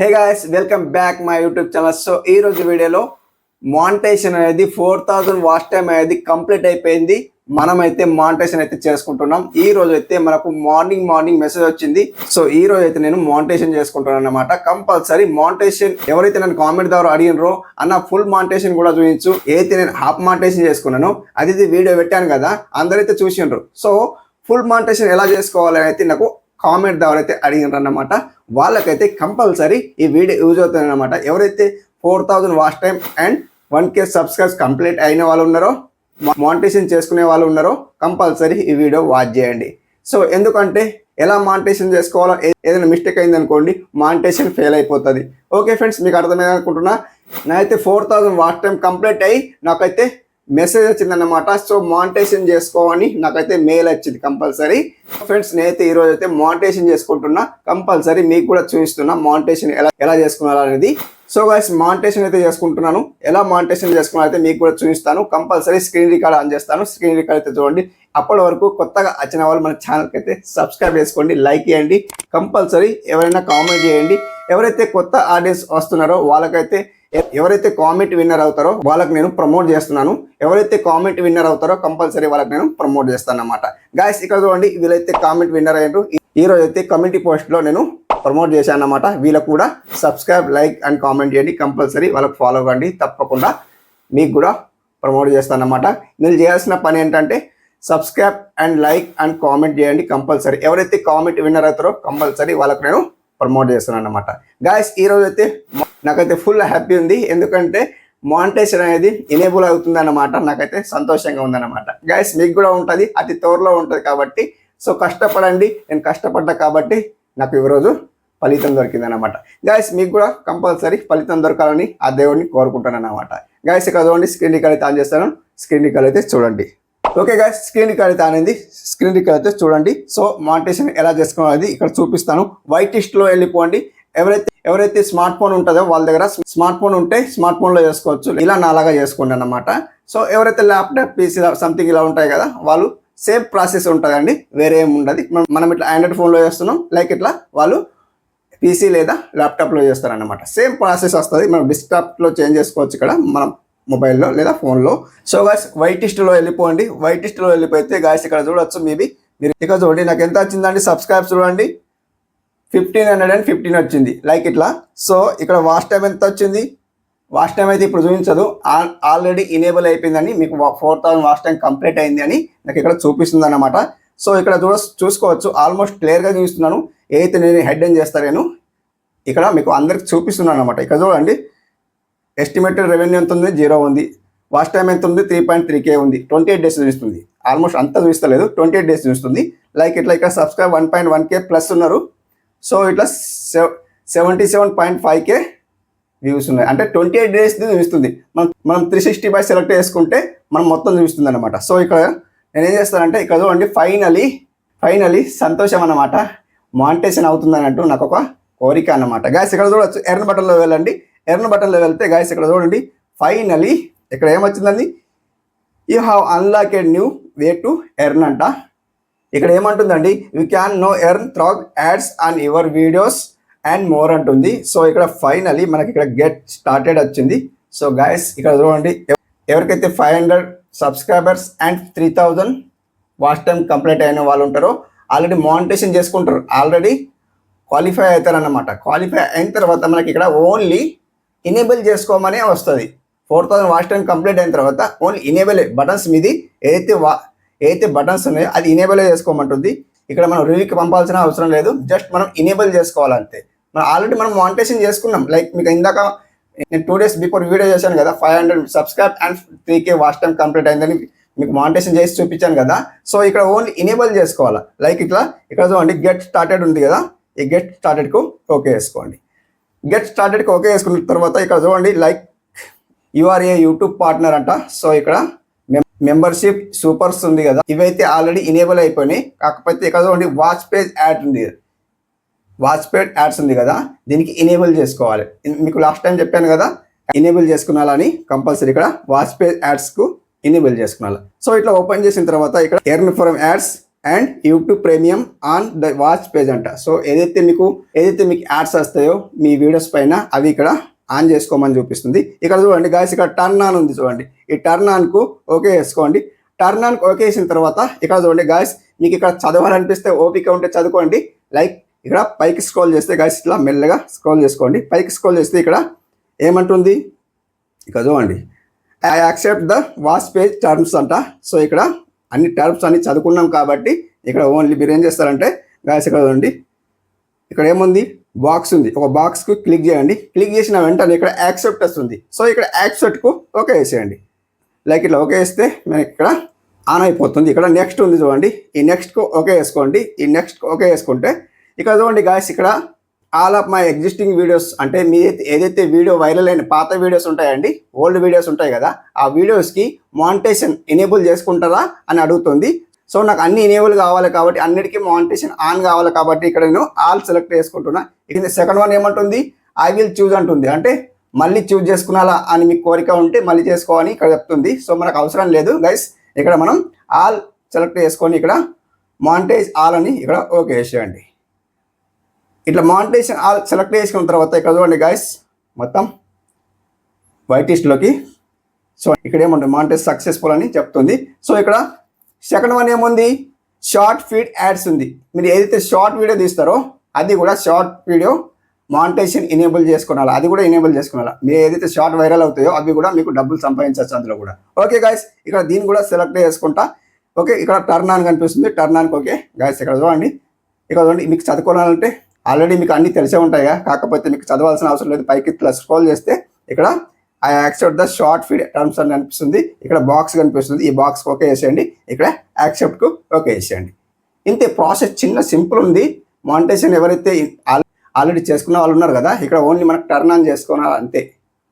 Hey guys, welcome back my YouTube channel. So ఈ రోజు వీడియోలో మానిటైజేషన్ అనేది 4000 వాచ్ టైం అనేది కంప్లీట్ అయిపోయింది. మనమైతే మానిటైజేషన్ అయితే చేసుకుంటున్నాం. ఈ రోజు అయితే మనకు మార్నింగ్ మెసేజ్ వచ్చింది. సో ఈ రోజు అయితే నేను మానిటైజేషన్ చేసుకుంటున్నాను అన్నమాట. కంపల్సరీ మానిటైజేషన్ ఎవరైతే నన్ను కామెంట్ ద్వారా అడిగినరో అన్న ఫుల్ మానిటైజేషన్ కూడా చూపించు, అయితే నేను హాఫ్ మానిటైజేషన్ చేసుకున్నాను అది వీడియో పెట్టాను కదా, అందరైతే చూసిండ్రు. సో ఫుల్ మానిటైజేషన్ ఎలా చేసుకోవాలని అయితే నాకు కామెంట్ ద్వారా అయితే అడిగినారు అన్నమాట. వాళ్ళకైతే కంపల్సరీ ఈ వీడియో యూజ్ అవుతుంది అనమాట. ఎవరైతే 4000 watch time and 1K subscribes complete అయిన వాళ్ళు ఉన్నారో, మానిటైజేషన్ చేసుకునే వాళ్ళు ఉన్నారో కంపల్సరీ ఈ వీడియో వాచ్ చేయండి. సో ఎందుకంటే ఎలా మానిటైజేషన్ చేసుకోవాలో ఏదైనా మిస్టేక్ అయింది అనుకోండి, మానిటైజేషన్ ఫెయిల్ అయిపోతుంది. ఓకే ఫ్రెండ్స్, మీకు అర్థమైంది అనుకుంటున్నా. నాకైతే 4000 వాచ్ టైం కంప్లీట్ అయ్యి నాకైతే మెసేజ్ వచ్చిందన్నమాట. సో మానిటైజేషన్ చేసుకోవని నాకైతే మెయిల్ వచ్చింది కంపల్సరీ. ఫ్రెండ్స్, నేనైతే ఈరోజు అయితే మానిటైజేషన్ చేసుకుంటున్నా. కంపల్సరీ మీకు కూడా చూపిస్తున్నా మానిటైజేషన్ ఎలా చేసుకున్నారనేది. సో గైస్, మానిటైజేషన్ అయితే చేసుకుంటున్నాను. ఎలా మానిటైజేషన్ చేసుకున్నా అయితే మీకు కూడా చూపిస్తాను. కంపల్సరీ స్క్రీన్ రికార్డ్ ఆన్ చేస్తాను. స్క్రీన్ రికార్డ్ అయితే చూడండి. అప్పటి వరకు కొత్తగా వచ్చిన వాళ్ళు మన ఛానల్కి అయితే సబ్స్క్రైబ్ చేసుకోండి, లైక్ చేయండి, కంపల్సరీ ఎవరైనా కామెంట్ చేయండి. ఎవరైతే కొత్త ఆడియన్స్ వస్తున్నారో వాళ్ళకైతే ఎవరైతే కామెంట్ విన్నర్ అవుతారో వాళ్ళకి నేను ప్రమోట్ చేస్తున్నాను. ఎవరైతే కామెంట్ విన్నర్ అవుతారో కంపల్సరీ వాళ్ళకి నేను ప్రమోట్ చేస్తాను అన్నమాట. గాయస్, ఇక్కడ చూడండి, వీళ్ళైతే కామెంట్ విన్నర్ అయ్యారు. ఈ రోజు అయితే కమ్యూనిటీ పోస్ట్లో నేను ప్రమోట్ చేశాను అన్నమాట. వీళ్ళకు కూడా సబ్స్క్రైబ్, లైక్ అండ్ కామెంట్ చేయండి. కంపల్సరీ వాళ్ళకి ఫాలో కండి. తప్పకుండా మీకు కూడా ప్రమోట్ చేస్తాను అన్నమాట. మీరు చేయాల్సిన పని ఏంటంటే subscribe and like and comment చేయండి కంపల్సరీ. ఎవరైతే కామెంట్ విన్నర్ అవుతారో కంపల్సరీ వాళ్ళకి నేను ప్రమోట్ చేస్తున్నాను అన్నమాట. గాయస్, ఈరోజు అయితే నాకైతే ఫుల్ హ్యాపీ ఉంది. ఎందుకంటే మానిటైజేషన్ అనేది ఎనేబుల్ అవుతుంది అన్నమాట. నాకైతే సంతోషంగా ఉందన్నమాట. గాయస్, మీకు కూడా ఉంటుంది, అతి త్వరలో ఉంటుంది కాబట్టి సో కష్టపడండి. నేను కష్టపడ్డా కాబట్టి నాకు ఈరోజు ఫలితం దొరికింది అన్నమాట. గాయస్, మీకు కూడా కంపల్సరీ ఫలితం దొరకాలని ఆ దేవుడిని కోరుకుంటాను అన్నమాట. గాయస్, ఇక్కడ చూడండి, స్క్రీన్ రికార్డ్ అయితే ఆన్ చేస్తాను. స్క్రీన్ రికార్డ్ అయితే చూడండి. ఓకే గాయస్, స్క్రీన్ రికార్డ్ అయితే అనేది స్క్రీన్ రికార్డ్ అయితే చూడండి. సో మానిటైజేషన్ ఎలా చేసుకోవాలి ఇక్కడ చూపిస్తాను. వైట్ లిస్ట్లో వెళ్ళిపోండి. ఎవరైతే స్మార్ట్ ఫోన్ ఉంటుందో వాళ్ళ దగ్గర స్మార్ట్ ఫోన్ ఉంటే స్మార్ట్ ఫోన్లో చేసుకోవచ్చు. ఇలా నాలాగా చేసుకోండి అన్నమాట. సో ఎవరైతే ల్యాప్టాప్, పీసీ సంథింగ్ ఇలా ఉంటాయి కదా, వాళ్ళు సేమ్ ప్రాసెస్ ఉంటుందండి, వేరే ఏమి ఉండదు. మనం ఇట్లా ఆండ్రాయిడ్ ఫోన్లో చేస్తున్నాం, లైక్ ఇట్లా వాళ్ళు పీసీ లేదా ల్యాప్టాప్లో చేస్తారన్నమాట. సేమ్ ప్రాసెస్ వస్తుంది. మనం డెస్క్టాప్లో చేంజ్ చేసుకోవచ్చు ఇక్కడ మనం మొబైల్లో లేదా ఫోన్లో. సో గాయస్, వైట్ లిస్ట్లో వెళ్ళిపోండి. వైట్ లిస్ట్లో వెళ్ళిపోతే గాయస్ ఇక్కడ చూడొచ్చు. మీరు ఇక్కడ చూడండి, నాకు ఎంత వచ్చిందండి సబ్స్క్రైబ్స్ చూడండి, 1515 వచ్చింది, లైక్ ఇట్లా. సో ఇక్కడ వాచ్ టైం ఎంత వచ్చింది? వాచ్ టైం అయితే ఇప్పుడు చూపించదు, ఆల్రెడీ ఇనేబుల్ అయిపోయిందని, మీకు 4000 వాచ్ టైం కంప్లీట్ అయింది అని నాకు ఇక్కడ చూపిస్తుంది అన్నమాట. సో ఇక్కడ చూసుకోవచ్చు, ఆల్మోస్ట్ క్లియర్గా చూపిస్తున్నాను. ఏదైతే నేను హెడ్ అని చేస్తాను ఇక్కడ మీకు అందరికి చూపిస్తున్నాను అనమాట. ఇక్కడ చూడండి, ఎస్టిమేటెడ్ రెవెన్యూ ఎంత ఉంది? 0 ఉంది. వాచ్ టైం ఎంత ఉంది? 3.3K ఉంది. 28 డేస్ చూపిస్తుంది. ఆల్మోస్ట్ అంతా చూపిస్తలేదు, 28 డేస్ చూస్తుంది. లైక్ ఇట్లా ఇక్కడ సబ్స్క్రైబ్ 1.1K ప్లస్ ఉన్నారు. సో ఇట్లా 77.5K వ్యూస్ ఉన్నాయి. అంటే 28 డేస్ చూపిస్తుంది. మనం 360 సెలెక్ట్ చేసుకుంటే మనం మొత్తం చూపిస్తుంది అనమాట. సో ఇక్కడ నేను ఏం చేస్తానంటే ఇక్కడ చూడండి, ఫైనలీ సంతోషం అన్నమాట. మానిటైజేషన్ అవుతుంది అన్నట్టు నాకు ఒక కోరిక అన్నమాట. గాయస్, ఇక్కడ చూడవచ్చు, ఎర్న్ బటన్లో వెళ్ళండి. ఎర్న్ బటన్లో వెళ్తే గాయస్ ఇక్కడ చూడండి, ఫైనలీ ఇక్కడ ఏమొచ్చిందండి, you have unlocked new way to earn అంట. ఇక్కడ ఏమంటుందండి, you can now earn through ads on your videos and more అంటుంది. సో ఇక్కడ ఫైనలీ మనకి ఇక్కడ గెట్ స్టార్టెడ్ వచ్చింది. సో గాయస్, ఇక్కడ చూడండి, ఎవరికైతే 500 subscribers and 3000 watch time complete అయిన వాళ్ళు ఉంటారో ఆల్రెడీ మానిటైజేషన్ చేసుకుంటారు, ఆల్రెడీ క్వాలిఫై అవుతారన్నమాట. క్వాలిఫై అయిన తర్వాత మనకి ఇక్కడ ఓన్లీ ఇనేబుల్ చేసుకోమనే వస్తుంది. 4000 వాచ్ టైం కంప్లీట్ అయిన తర్వాత ఓన్లీ ఇనేబుల్ బటన్స్ మీది ఏదైతే బటన్స్ ఉన్నాయో అది ఇనేబుల్ చేసుకోమంటుంది. ఇక్కడ మనం రివ్యూకి పంపాల్సిన అవసరం లేదు, జస్ట్ మనం ఇనేబుల్ చేసుకోవాలంతే. ఆల్రెడీ మనం మానిటైజేషన్ చేసుకున్నాం. లైక్ మీకు ఇందాక నేను 2 డేస్ బిఫోర్ వీడియో చేశాను కదా, 500 subscribe and 3K watch time complete అయిందని మీకు మానిటైజేషన్ చేసి చూపించాను కదా. సో ఇక్కడ ఓన్లీ ఇనేబుల్ చేసుకోవాలి. లైక్ ఇట్లా ఇక్కడ చూడండి, గెట్ స్టార్టెడ్ ఉంది కదా, ఈ గెట్ స్టార్టెడ్కు ఓకే వేసుకోండి. గెట్ స్టార్టెడ్కి ఓకే వేసుకున్న తర్వాత ఇక్కడ చూడండి, like you are a YouTube partner అంట. సో ఇక్కడ మెంబర్షిప్ సూపర్స్ ఉంది కదా, ఇవైతే ఆల్రెడీ ఇనేబుల్ అయిపోయినాయి. కాకపోతే ఇక్కడ చూడండి, వాచ్ పేజ్ యాడ్ ఉంది, వాచ్ పేజ్ యాడ్స్ ఉంది కదా, దీనికి ఇనేబుల్ చేసుకోవాలి. మీకు లాస్ట్ టైం చెప్పాను కదా, ఇనేబుల్ చేసుకున్నాలని కంపల్సరీ ఇక్కడ వాచ్ పేజ్ యాడ్స్కు ఇనేబుల్ చేసుకున్నాను. సో ఇట్లా ఓపెన్ చేసిన తర్వాత ఇక్కడ earn from ads and YouTube premium on the watch page అంట. సో ఏదైతే మీకు యాడ్స్ వస్తాయో మీ వీడియోస్ పైన అవి ఇక్కడ ఆన్ చేసుకోమని చూపిస్తుంది. ఇక్కడ చూడండి గాయస్, ఇక్కడ టర్న్ ఆన్ ఉంది చూడండి. ఈ టర్న్ ఆన్కు ఓకే వేసుకోండి. టర్న్ ఆన్కి ఓకే వేసిన తర్వాత ఇక్కడ చూడండి గాయస్, మీకు ఇక్కడ చదవాలనిపిస్తే ఓపిక ఉంటే చదువుకోండి. లైక్ ఇక్కడ పైకి స్క్రోల్ చేస్తే గాయస్ ఇట్లా మెల్లగా స్క్రోల్ చేసుకోండి. పైకి స్క్రోల్ చేస్తే ఇక్కడ ఏమంటుంది, ఇక్కడ చూడండి, I accept the watch page terms అంట. సో ఇక్కడ అన్ని టర్మ్స్ అన్ని చదువుకున్నాం కాబట్టి ఇక్కడ ఓన్లీ మీరు ఏం చేస్తారంటే గాయస్ ఇక్కడ చూడండి, ఇక్కడ ఏముంది, బాక్స్ ఉంది. ఒక బాక్స్కు క్లిక్ చేయండి. క్లిక్ చేసిన వెంటనే ఇక్కడ యాక్సెప్ట్ వస్తుంది. సో ఇక్కడ యాక్సెప్ట్కు ఓకే వేసేయండి. లైక్ ఇట్లా ఓకే వేస్తే మనకి ఇక్కడ ఆన్ అయిపోతుంది. ఇక్కడ నెక్స్ట్ ఉంది చూడండి, ఈ నెక్స్ట్కు ఓకే వేసుకోండి. ఈ నెక్స్ట్కు ఓకే వేసుకుంటే ఇక్కడ చూడండి గాయస్, ఇక్కడ all of my existing videos అంటే మీ ఏదైతే వీడియో వైరల్ అయిన పాత వీడియోస్ ఉంటాయండి, ఓల్డ్ వీడియోస్ ఉంటాయి కదా, ఆ వీడియోస్కి మానిటైజేషన్ ఎనేబుల్ చేసుకుంటారా అని అడుగుతుంది. సో నాకు అన్ని ఎనేబుల్ కావాలి కాబట్టి అన్నిటికీ మానిటైజేషన్ ఆన్ కావాలి కాబట్టి ఇక్కడ నేను ఆల్ సెలెక్ట్ చేసుకుంటున్నా. ఇక్కడ సెకండ్ వన్ ఏమంటుంది, ఐ విల్ చూజ్ అంటుంది. అంటే మళ్ళీ చూజ్ చేసుకున్నాలా అని మీకు కోరిక ఉంటే మళ్ళీ చేసుకోవాలని ఇక్కడ చెప్తుంది. సో మనకు అవసరం లేదు గైస్, ఇక్కడ మనం ఆల్ సెలెక్ట్ చేసుకొని ఇక్కడ మానిటైజ్ ఆల్ అని ఇక్కడ ఓకే వేసేయండి. ఇట్లా మానిటైజేషన్ ఆల్ సెలెక్ట్ చేసుకున్న తర్వాత ఇక్కడ చూడండి గైస్, మొత్తం వైటిస్ట్లోకి. సో ఇక్కడ ఏముంటుంది, మానిటైజ్ సక్సెస్ఫుల్ అని చెప్తుంది. సో ఇక్కడ సెకండ్ వన్ ఏముంది, షార్ట్ ఫీడ్ యాడ్స్ ఉంది. మీరు ఏదైతే షార్ట్ వీడియో తీస్తారో అది కూడా షార్ట్ వీడియో మానిటైజేషన్ ఎనేబుల్ చేసుకోవాలి, అది కూడా ఎనేబుల్ చేసుకోవాలి. మీరు ఏదైతే షార్ట్ వైరల్ అవుతాయో అవి కూడా మీకు డబ్బులు సంపాదించవచ్చు అందులో కూడా. ఓకే గైస్, ఇక్కడ దీన్ని కూడా సెలెక్ట్ చేసుకుంటా. ఓకే, ఇక్కడ టర్న్ ఆన్ కనిపిస్తుంది, టర్న్ ఆన్కి ఓకే గైస్. ఇక్కడ చూడండి, ఇక్కడ చూడండి, మీకు చదువుకోవాలంటే ఆల్రెడీ మీకు అన్నీ తెలిసే ఉంటాయా, కాకపోతే మీకు చదవాల్సిన అవసరం లేదు. పైకి ఇట్లా స్క్రోల్ చేస్తే ఇక్కడ I accept the short feed terms అని కనిపిస్తుంది. ఇక్కడ బాక్స్ కనిపిస్తుంది, ఈ బాక్స్కి ఓకే వేసేయండి. ఇక్కడ యాక్సెప్ట్కు ఓకే వేసేయండి. ఇంతే ప్రాసెస్, చిన్న సింపుల్ ఉంది. మానిటైజేషన్ ఎవరైతే ఆల్రెడీ చేసుకున్న వాళ్ళు ఉన్నారు కదా, ఇక్కడ ఓన్లీ మనకు టర్న్ ఆన్ చేసుకోవాలి అంతే.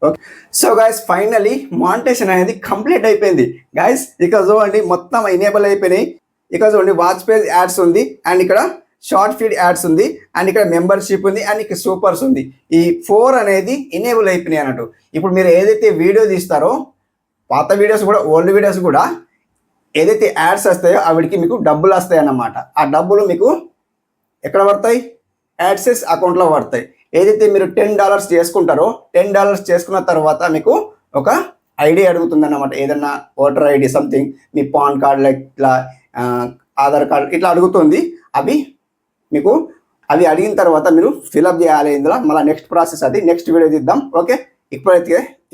Okay, so guys finally monetization అనేది కంప్లీట్ అయిపోయింది గైస్. ఇక్కడ చూడండి మొత్తం ఎనేబుల్ అయిపోయినాయి. ఇక్కడ చూడండి వాచ్ పేజ్ యాడ్స్ ఉంది, అండ్ ఇక్కడ షార్ట్ ఫీడ్ యాడ్స్ ఉంది, అండ్ ఇక్కడ మెంబర్షిప్ ఉంది, అండ్ ఇక్కడ సూపర్స్ ఉంది. ఈ 4 అనేది ఎనేబుల్ అయిపోయినాయి అన్నట్టు. ఇప్పుడు మీరు ఏదైతే వీడియో తీస్తారో పాత వీడియోస్ కూడా ఓల్డ్ వీడియోస్ కూడా ఏదైతే యాడ్స్ వస్తాయో అవిడికి మీకు డబ్బులు వస్తాయి అన్నమాట. ఆ డబ్బులు మీకు ఎక్కడ పడతాయి, యాడ్సెస్ అకౌంట్లో పడతాయి. ఏదైతే మీరు $10 చేసుకుంటారో $10 చేసుకున్న తర్వాత మీకు ఒక ఐడి అడుగుతుంది అన్నమాట. ఏదన్నా ఓటర్ ఐడి సంథింగ్, మీ పాన్ కార్డ్ లైక్ ఇట్లా ఆధార్ కార్డ్ ఇట్లా అడుగుతుంది. అవి అడిగిన తర్వాత మీరు ఫిలప్ చేయాలి ఇందులో. మళ్ళీ నెక్స్ట్ ప్రాసెస్ అది నెక్స్ట్ వీడియో తీద్దాం. ఓకే,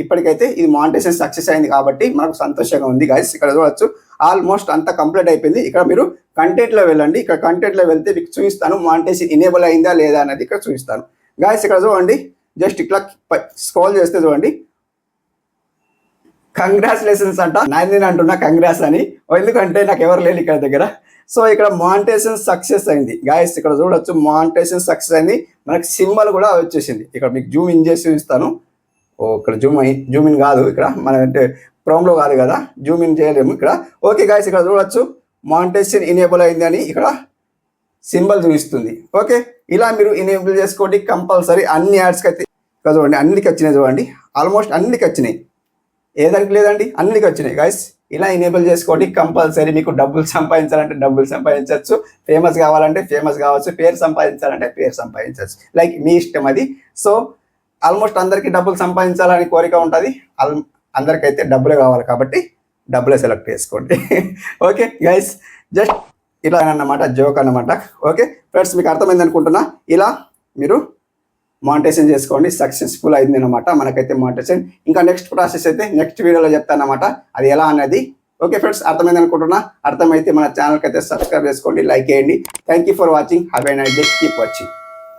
ఇప్పటికైతే ఇది మానిటైజేషన్ సక్సెస్ అయింది కాబట్టి మనకు సంతోషంగా ఉంది గైస్. ఇక్కడ చూడొచ్చు ఆల్మోస్ట్ అంతా కంప్లీట్ అయిపోయింది. ఇక్కడ మీరు కంటెంట్లో వెళ్ళండి. ఇక్కడ కంటెంట్లో వెళ్తే మీకు చూపిస్తాను మానిటైజేషన్ ఎనేబుల్ అయిందా లేదా అనేది ఇక్కడ చూపిస్తాను గైస్. ఇక్కడ చూడండి, జస్ట్ ఇట్లా స్క్రోల్ చేస్తే చూడండి, కంగ్రాచులేషన్స్ అంట. నేను అంటున్నా కంగ్రాట్స్ అని, ఎందుకంటే నాకు ఎవరు లేరు ఇక్కడ దగ్గర. సో ఇక్కడ మానిటైజేషన్ సక్సెస్ అయింది గైస్. ఇక్కడ చూడొచ్చు మానిటైజేషన్ సక్సెస్ అయింది. మనకి సింబల్ కూడా వచ్చేసింది. ఇక్కడ మీకు జూమ్ ఇన్ చేసి చూపిస్తాను. ఇక్కడ జూమ్ ఇన్ కాదు, ఇక్కడ మన అంటే క్రోమ్లో కాదు కదా, జూమ్ ఇన్ చేయలేము ఇక్కడ. ఓకే గైస్, ఇక్కడ చూడొచ్చు మానిటైజేషన్ ఎనేబుల్ అయింది అని ఇక్కడ సింబల్ చూపిస్తుంది. ఓకే, ఇలా మీరు ఎనేబుల్ చేసుకోండి కంపల్సరీ. అన్ని యాడ్స్కి అయితే ఇక్కడ చూడండి, అన్నిటికి వచ్చినాయి చూడండి, ఆల్మోస్ట్ అన్నిటికి వచ్చినాయి. ఏదానికి లేదండి, అన్నిటికి వచ్చినాయి గైస్. ఇలా ఎనేబుల్ చేసుకోండి కంపల్సరీ. మీకు డబ్బులు సంపాదించాలంటే డబ్బులు సంపాదించవచ్చు, ఫేమస్ కావాలంటే ఫేమస్ కావచ్చు, పేరు సంపాదించాలంటే పేరు సంపాదించవచ్చు, లైక్ మీ ఇష్టం అది. సో ఆల్మోస్ట్ అందరికీ డబ్బులు సంపాదించాలని కోరిక ఉంటుంది, అందరికైతే డబ్బులే కావాలి కాబట్టి డబ్బులే సెలెక్ట్ చేసుకోండి. ఓకే గైస్, జస్ట్ ఇలా అన్నమాట, జోక్ అన్నమాట. ఓకే ఫ్రెండ్స్, మీకు అర్థమైంది అనుకుంటున్నా. ఇలా మీరు మానిటైజేషన్ చేసుకోండి, సక్సెస్ఫుల్ అయింది అనమాట మనకైతే మానిటైజేషన్. ఇంకా నెక్స్ట్ ప్రాసెస్ అయితే నెక్స్ట్ వీడియోలో చెప్తాను అనమాట, అది ఎలా అనేది. ఓకే ఫ్రెండ్స్, అర్థమైంది అనుకుంటున్నా. అర్థమైతే మన ఛానల్కి అయితే సబ్స్క్రైబ్ చేసుకోండి, లైక్ చేయండి. Thank you for watching. Have a nice day. Keep watching.